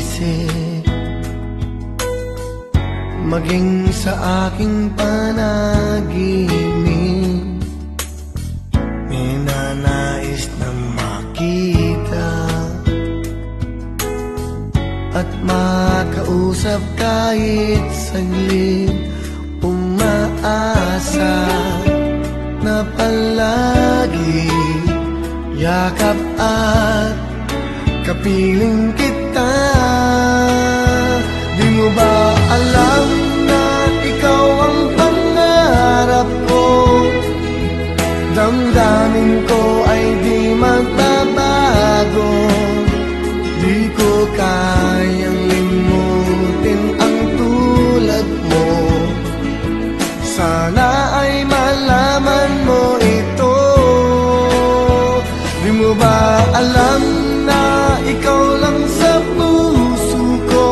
isip, maging sa aking panaginip. May nanais na makita at makausap kahit saglit. Umaasa na palagi yakap at kapiling kita. Di mo ba alam na ikaw ang pangarap ko? Damdamin ko ay di magbabago. Di ko kayang limutin ang tulad mo. Sana ay malaman mo ito. Di mo ba alam na ikaw lang sa puso ko?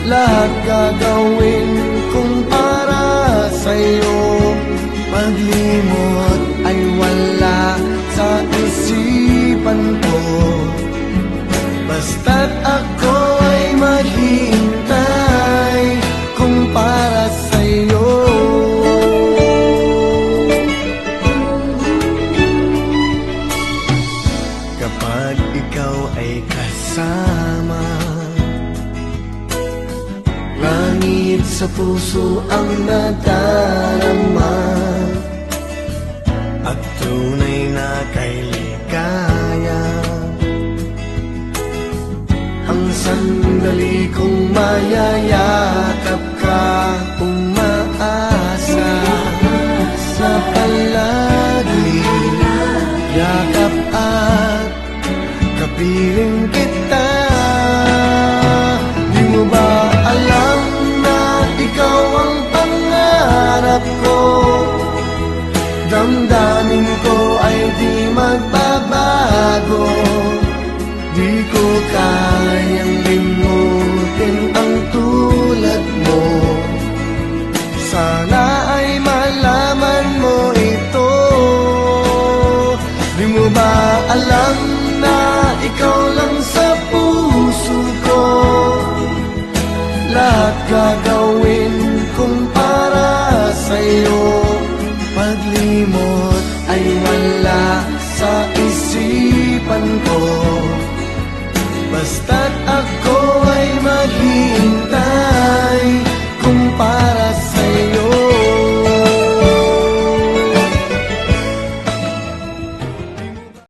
Lahat gagawin kong para sa'yo. Paglimot ay wala sa isipan ko. Basta't ako ay maghihintay kung para sa'yo. Kapag ikaw ay kasama, langit sa puso ang nadarama, at tunay na kay ligaya. Ang sandali kong mayayakap ka, umaasa sa palagi yakap at kapiling kita. Di mo ba alam na ikaw ang pangarap ko? Damdamin ko ay di magbabago. Di ko kayang limutin ang tulad mo. Sana ay malaman mo ito. Di mo ba alam na ikaw lang sa puso ko? Lahat